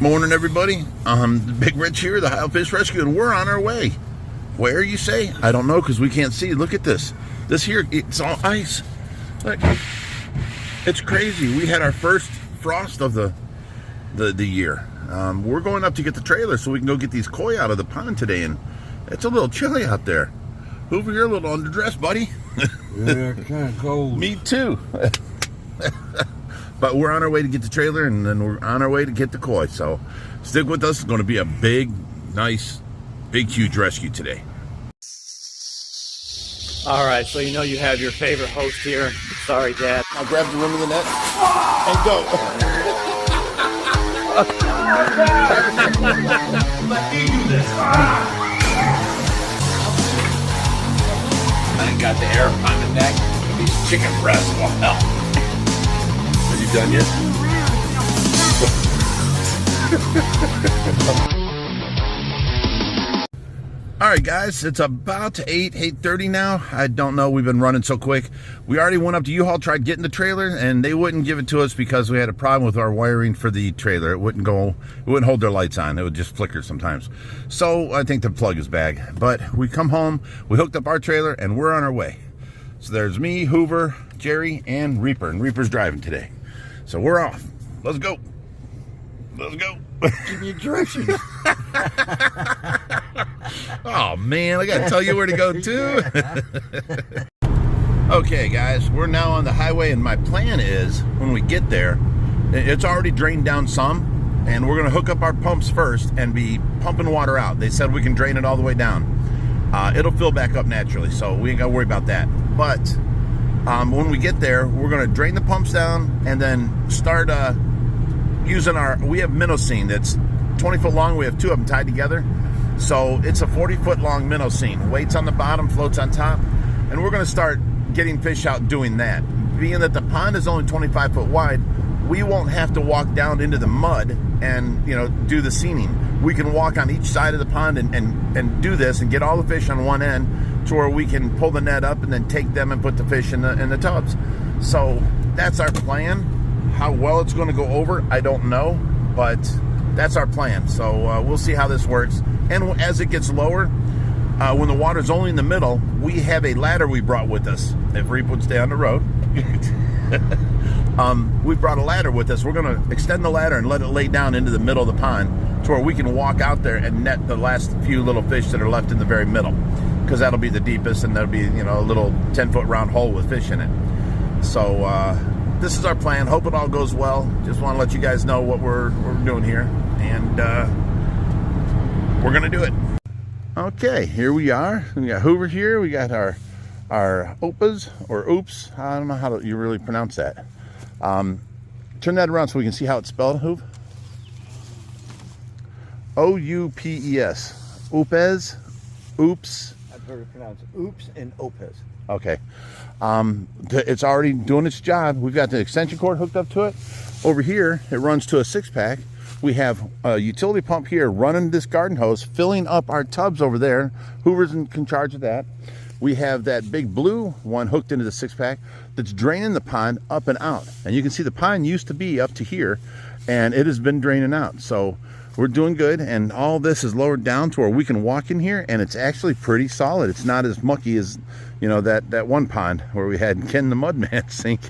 Morning, everybody. Big Rich here, the Ohio Fish Rescue, and we're on our way. Where, you say? I don't know, because we can't see. Look at this. This here, it's all ice. Look, it's crazy. We had our first frost of the year. We're going up to get the trailer so we can go get these koi out of the pond today, and it's a little chilly out there. Hoover, you're a little underdressed, buddy. Yeah, kind of cold. Me too. But we're on our way to get the trailer, and then we're on our way to get the koi. So stick with us. It's going to be a big, nice, big, huge rescue today. All right, so you know you have your favorite host here. Sorry, Dad. I'll grab the rim of the net and go. Let me do this. I got the air on the neck. These chicken breasts will help. Are you done yet? All right, guys, it's about 8:30 now. I don't know, we've been running so quick. We already went up to U-Haul, tried getting the trailer, and they wouldn't give it to us because we had a problem with our wiring for the trailer. It wouldn't hold their lights on. It would just flicker sometimes. So I think the plug is bad. But we come home, we hooked up our trailer, and we're on our way. So there's me, Hoover, Jerry, and Reaper. And Reaper's driving today. So we're off. Let's go. Let's go. Give me directions. Oh, man, I got to tell you where to go, too. Okay, guys, we're now on the highway, and my plan is when we get there, it's already drained down some, and we're going to hook up our pumps first and be pumping water out. They said we can drain it all the way down. It'll fill back up naturally, so we ain't got to worry about that. But when we get there, we're going to drain the pumps down and then start using we have minnow seine that's 20 foot long. We have two of them tied together. So it's a 40-foot long minnow seine. Weights on the bottom, floats on top. And we're going to start getting fish out doing that. Being that the pond is only 25 foot wide, we won't have to walk down into the mud and, you know, do the seining. We can walk on each side of the pond and do this and get all the fish on one end to where we can pull the net up and then take them and put the fish in the tubs. So that's our plan. How well it's going to go over, I don't know, but that's our plan. So we'll see how this works. And as it gets lower, when the water's only in the middle, we have a ladder we brought with us. If Reap would stay on the road. We brought a ladder with us. We're going to extend the ladder and let it lay down into the middle of the pond to where we can walk out there and net the last few little fish that are left in the very middle. Because that'll be the deepest, and that'll be, you know, a little 10-foot round hole with fish in it. So this is our plan. Hope it all goes well. Just want to let you guys know what we're doing here. And we're going to do it. Okay, here we are. We got Hoover here. We got our opas, or oops. I don't know how you really pronounce that. Turn that around so we can see how it's spelled, Hoov. O-U-P-E-S. Oopes. Oops. I've heard it pronounced oops and opes. Okay. It's already doing its job. We've got the extension cord hooked up to it. Over here, it runs to a 6-pack. We have a utility pump here running this garden hose, filling up our tubs over there. Hoover's in charge of that. We have that big blue one hooked into the 6-pack that's draining the pond up and out. And you can see the pond used to be up to here, and it has been draining out. So we're doing good, and all this is lowered down to where we can walk in here, and it's actually pretty solid. It's not as mucky as, you know, that one pond where we had Ken the Mudman sink.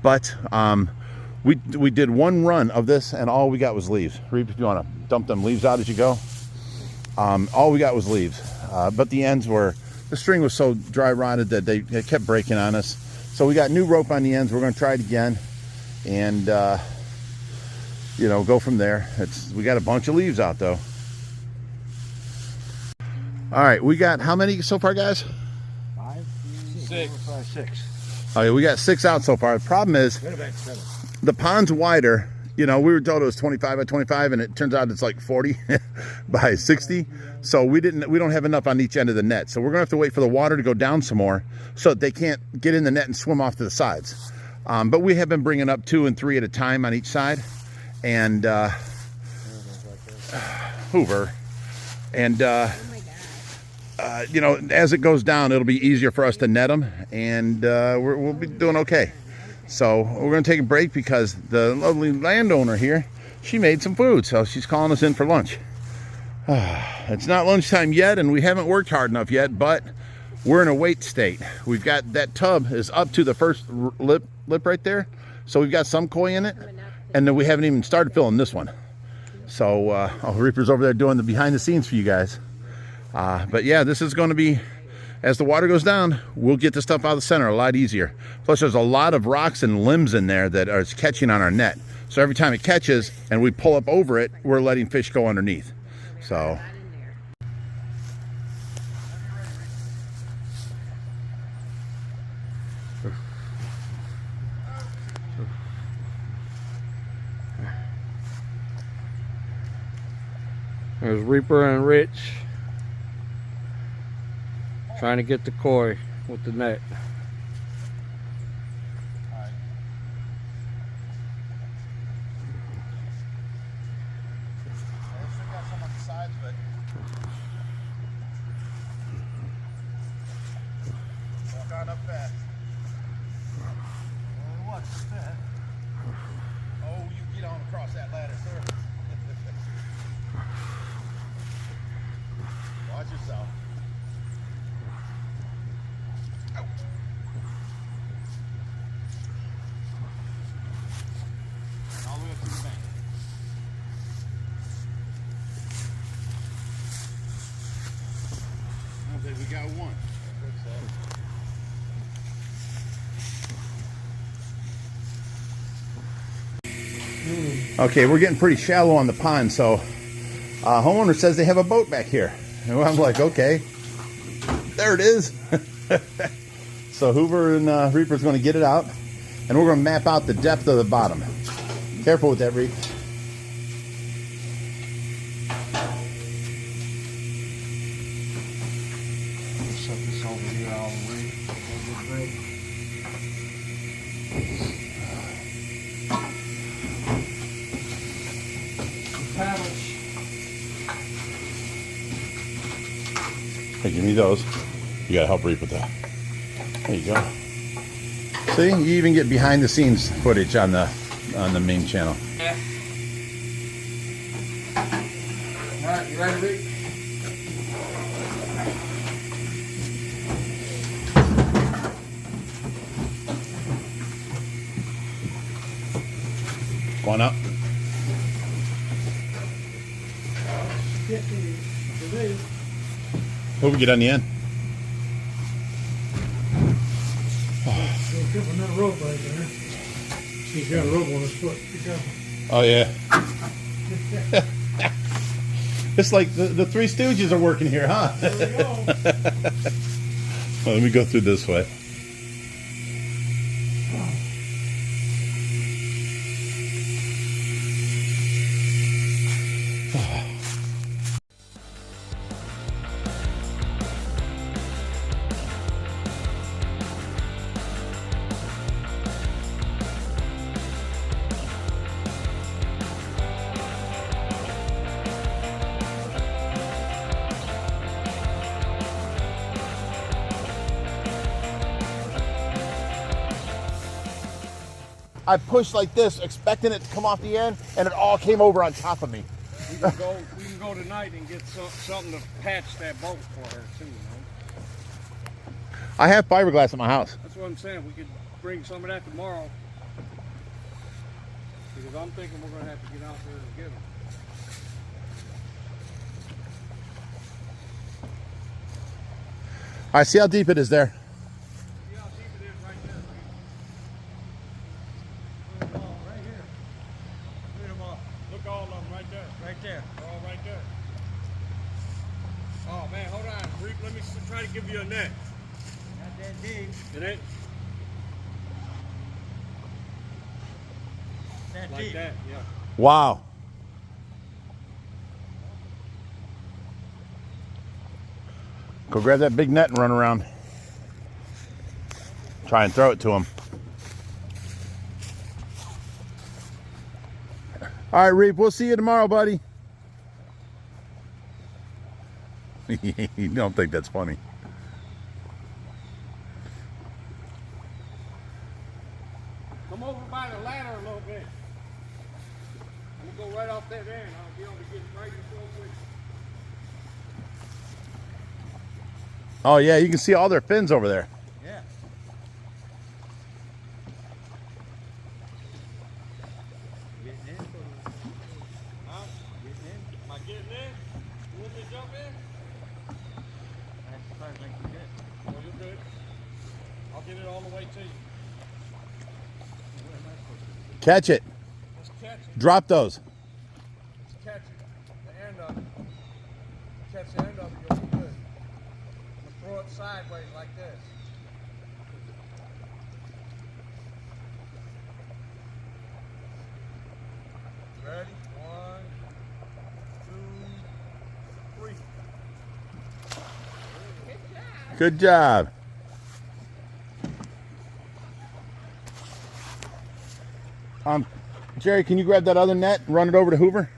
But we did one run of this, and all we got was leaves. Reap, if you want to dump them leaves out as you go. All we got was leaves. But the ends were, the string was so dry rotted that they kept breaking on us. So we got new rope on the ends. We're going to try it again, and you know, go from there. We got a bunch of leaves out though. All right, we got how many so far, guys? 5, 6. 5, 6. Okay, we got 6 out so far. The problem is the pond's wider. You know, we were told it was 25 by 25, and it turns out it's like 40 by 60. So we don't have enough on each end of the net. So we're gonna have to wait for the water to go down some more so that they can't get in the net and swim off to the sides. But we have been bringing up 2 and 3 at a time on each side. And Hoover. And you know, as it goes down, it'll be easier for us to net them, and we'll be doing okay. So we're going to take a break because the lovely landowner here she made some food, so she's calling us in for lunch. It's not lunchtime yet, and we haven't worked hard enough yet, but we're in a wait state. We've got that tub is up to the first lip right there, so we've got some koi in it, and then we haven't even started filling this one. So Reaper's over there doing the behind the scenes for you guys. But yeah, this is going to be, as the water goes down, we'll get the stuff out of the center a lot easier. Plus there's a lot of rocks and limbs in there that are catching on our net. So every time it catches and we pull up over it, we're letting fish go underneath. So There's Reaper and Rich trying to get the koi with the net. Oh, you get on across that ladder, sir. Watch yourself. Ow. All the way up to the bank. I think we got one. Okay, we're getting pretty shallow on the pond, so homeowner says they have a boat back here. And I'm like, okay, there it is. So Hoover and Reaper's going to get it out, and we're going to map out the depth of the bottom. Careful with that, Reap. Set this over here all the way. Hey, give me those. You gotta help Reap with that. There you go. See, you even get behind the scenes footage on the main channel. Yeah. Alright, you ready, Reap? Go on up. Hoover, get on the end. That rope right there. He's got a rope on his foot. Be careful. Oh yeah. It's like the Three Stooges are working here, huh? There we go. Well, let me go through this way. I pushed like this, expecting it to come off the end, and it all came over on top of me. We can go tonight and get something to patch that boat for her too, you know? I have fiberglass at my house. That's what I'm saying. We could bring some of that tomorrow. Because I'm thinking we're going to have to get out there and get them. All right, see how deep it is there. See how deep it is right there. Look at them all right here. Look at them all. Look all of them right there. Right there. They're all right there. Oh man, hold on. Reap, let me try to give you a net. Not that deep. It ain't? That like deep. That, yeah. Wow. Go grab that big net and run around. Try and throw it to him. All right, Reap, we'll see you tomorrow, buddy. You don't think that's funny. Come over by the ladder a little bit. I'm going to go that in, I'll be able to get right before we. Oh yeah, you can see all their fins over there. Yeah. Getting in? Huh? Getting in? Am I getting in? You want me to jump in? That's as far as I can get. Oh, you're good. I'll get it all the way to you. Where am I supposed to be? Catch it. Just catch it. Drop those. Just catch it. The end of it. Catch the end of it, you'll be good. Throw it sideways like this. Ready? 1, 2, 3. Good job. Jerry, can you grab that other net and run it over to Hoover?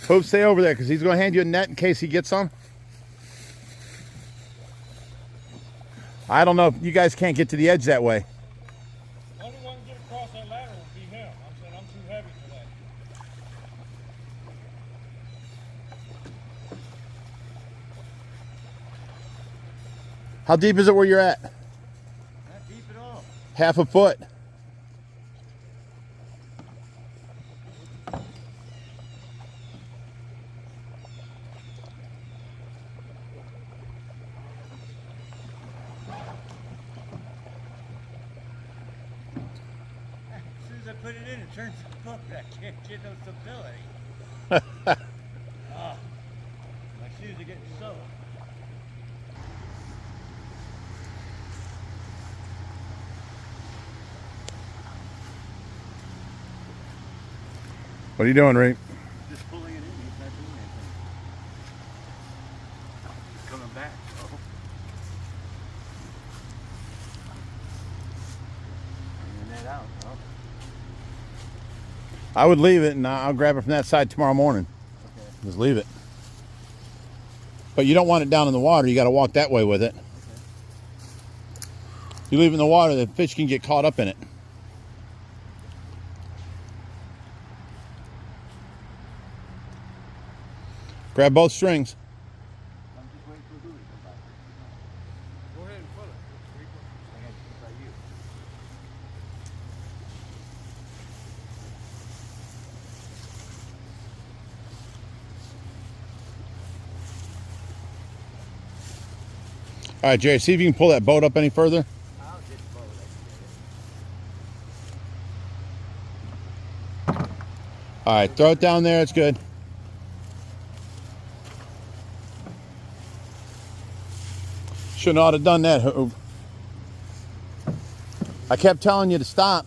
Hoover, stay over there because he's going to hand you a net in case he gets some. I don't know if you guys can't get to the edge that way. Only one can get across that ladder would be him. I'm saying I'm too heavy for that. How deep is it where you're at? Not deep at all. Half a foot. As soon as I put it in, it turns to book. I can't get no stability. My shoes are getting soaked. What are you doing, Ray? Just pulling it in, he's not doing anything. He's coming back, so. Bringing that out, huh? I would leave it and I'll grab it from that side tomorrow morning. Okay. Just leave it. But you don't want it down in the water. You got to walk that way with it. Okay. If you leave it in the water, the fish can get caught up in it. Grab both strings. I'm just waiting for Louis to come back. Go ahead and pull it. I got to put it by you. All right, Jerry, see if you can pull that boat up any further. I'll get the boat. All right, throw it down there. It's good. Shouldn't ought to have done that, Hoove. I kept telling you to stop.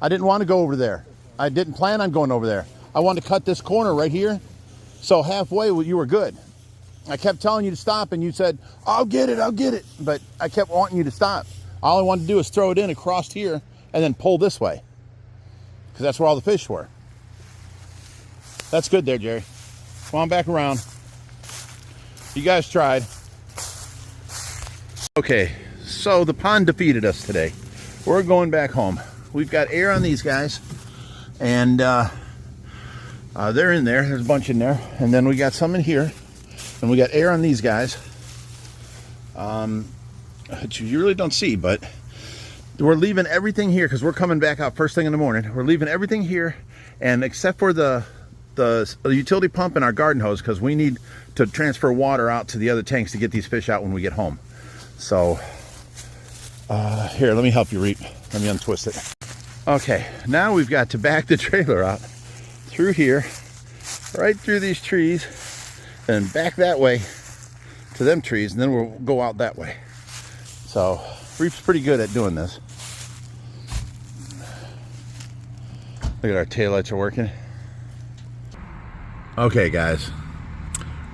I didn't want to go over there. I didn't plan on going over there. I wanted to cut this corner right here. So halfway, you were good. I kept telling you to stop, and you said, I'll get it, I'll get it. But I kept wanting you to stop. All I wanted to do is throw it in across here and then pull this way. Because that's where all the fish were. That's good there, Jerry. Come on back around. You guys tried. Okay, so the pond defeated us today. We're going back home. We've got air on these guys, and they're in there. There's a bunch in there, and then we got some in here, and we got air on these guys. Which you really don't see, but we're leaving everything here because we're coming back out first thing in the morning. We're leaving everything here, and except for the utility pump and our garden hose, because we need to transfer water out to the other tanks to get these fish out when we get home. So, here, let me help you, Reap. Let me untwist it. Okay, now we've got to back the trailer out through here, right through these trees, and back that way to them trees, and then we'll go out that way. So, Reap's pretty good at doing this. Look at our taillights are working. Okay, guys.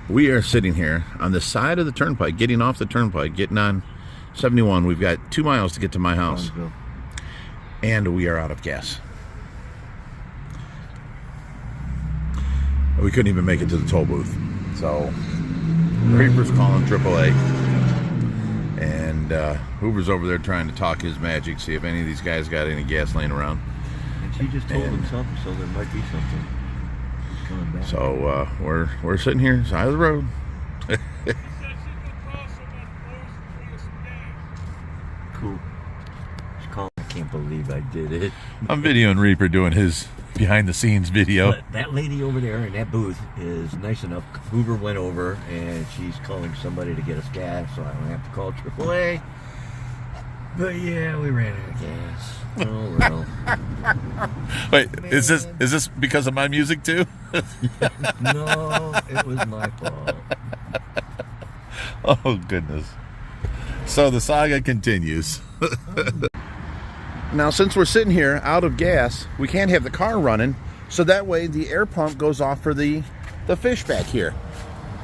We are sitting here on the side of the turnpike, getting off the turnpike, getting on 71. We've got 2 miles to get to my house. And we are out of gas. We couldn't even make it to the toll booth. So, Reaper's calling AAA. And Hoover's over there trying to talk his magic, see if any of these guys got any gas laying around. He just told him something, so there might be something coming back. So we're sitting here side of the road. Cool. I can't believe I did it. I'm videoing Reaper doing his behind the scenes video. But that lady over there in that booth is nice enough. Hoover went over and she's calling somebody to get us gas, so I don't have to call AAA. But yeah, we ran out of gas. Oh well. Wait, is this because of my music too? No, it was my fault. Oh goodness. So the saga continues. Now, since we're sitting here out of gas, we can't have the car running, so that way the air pump goes off for the fish back here.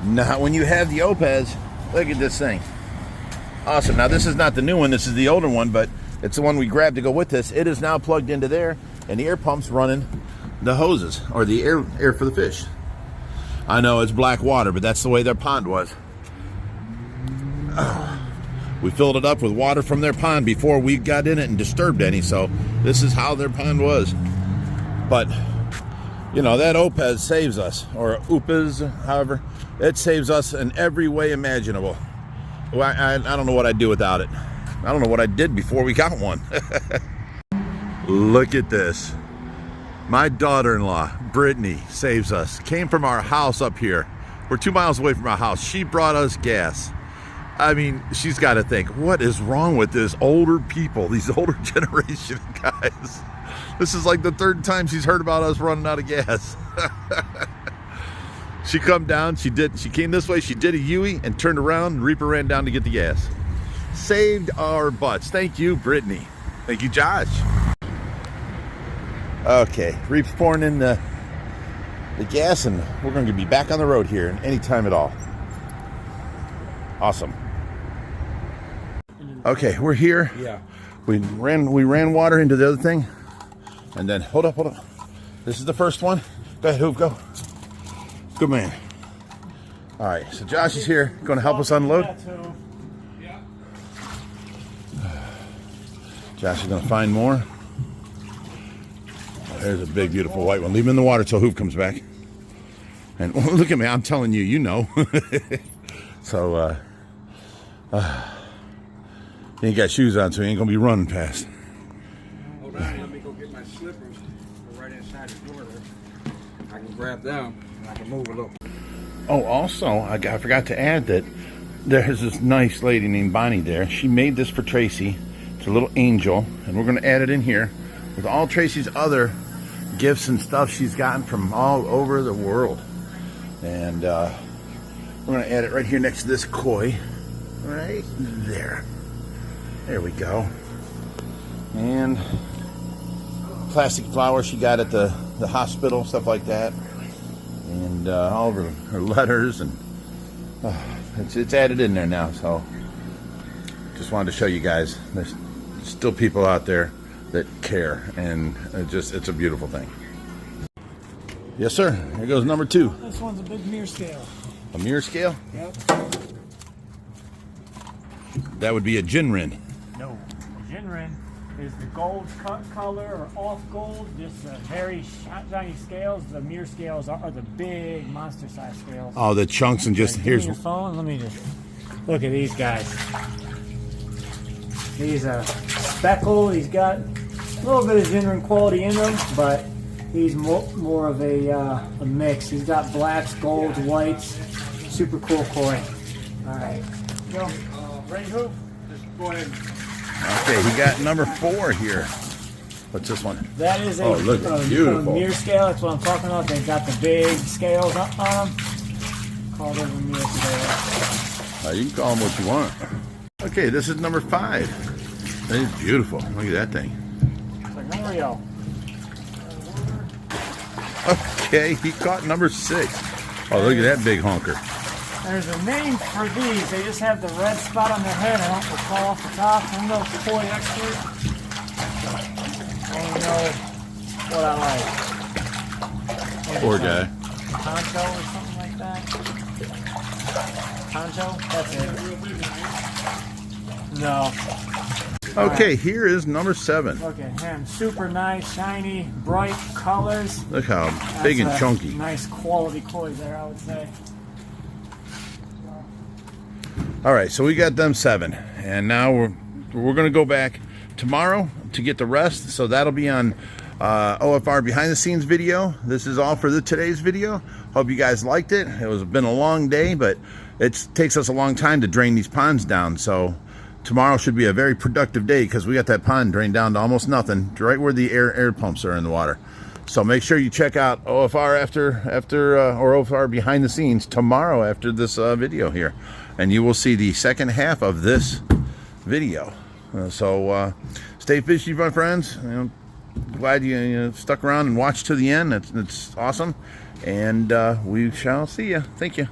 Not when you have the Opez. Look at this thing. Awesome. Now, this is not the new one. This is the older one, but it's the one we grabbed to go with this. It is now plugged into there, and the air pump's running the hoses, or the air for the fish. I know it's black water, but that's the way their pond was. We filled it up with water from their pond before we got in it and disturbed any, so this is how their pond was. But, you know, that Opez saves us, or Upez, however, it saves us in every way imaginable. Well, I don't know what I'd do without it. I don't know what I did before we got one. Look at this. My daughter-in-law, Brittany, saves us. Came from our house up here. We're 2 miles away from our house. She brought us gas. I mean, she's got to think, what is wrong with this older people, these older generation guys? This is like the third time she's heard about us running out of gas. She come down, she came this way, she did a U-ey and turned around, and Reaper ran down to get the gas. Saved our butts. Thank you, Brittany. Thank you, Josh. Okay, Reaper's pouring in the gas, and we're going to be back on the road here in any time at all. Awesome. Okay, we're here. Yeah. We ran water into the other thing, and then hold up. This is the first one. Go ahead, Hoop, go. Good man. All right, so Josh is here, going to help us unload. Josh is going to find more. There's a big, beautiful white one. Leave him in the water till Hoop comes back. And look at me, I'm telling you, you know. So, he ain't got shoes on, so he ain't gonna be running fast. Hold on, let me go get my slippers. They're right inside the door there. I can grab them and I can move a little. Oh, also, I forgot to add that there's this nice lady named Bonnie there. She made this for Tracy. It's a little angel, and we're gonna add it in here with all Tracy's other gifts and stuff she's gotten from all over the world. And we're going to add it right here next to this koi. Right there. There we go. And plastic flowers she got at the hospital, stuff like that. And all of her letters. And it's added in there now. So just wanted to show you guys. There's still people out there that care. And it's a beautiful thing. Yes, sir. Here goes number 2. This one's a big mirror scale. A mirror scale? Yep. That would be a Jinrin. No, Jinrin is the gold color or off gold, just very shiny scales. The mirror scales are the big monster size scales. Oh, the chunks and just Give here's me your phone. Let me just look at these guys. He's a speckled. He's got a little bit of Jinrin quality in them, but he's more of a mix. He's got blacks, golds, whites. Super cool koi. All right. Go. Ready, Hoop? Just go ahead. okay. He got number 4 here. What's this one? That is a, Oh, look, beautiful. mirror scale. That's what I'm talking about. They've got the big scales on them. Called it a mirror scale. You can call them what you want. Okay, this is number 5. That is beautiful. Look at that thing. It's like Mario. Okay, he caught number 6. Oh, look at that big honker. There's a name for these. They just have the red spot on their head. I don't recall off the top. I'm no koi expert. I only know what I like. Maybe Poor some guy. Poncho or something like that. Poncho? That's it. No. Okay, here is number 7. Look at him. Super nice, shiny, bright colors. Look how big and That's a chunky. Nice quality koi there, I would say. All right, so we got them 7, and now we're going to go back tomorrow to get the rest. So that'll be on OFR behind the scenes video. This is all for today's video. Hope you guys liked it. It was been a long day, but it takes us a long time to drain these ponds down. So tomorrow should be a very productive day because we got that pond drained down to almost nothing, right where the air pumps are in the water. So make sure you check out OFR or OFR behind the scenes tomorrow after this video here, and you will see the second half of this video. So stay fishy, my friends. Glad you stuck around and watched to the end. It's awesome, and we shall see you. Thank you.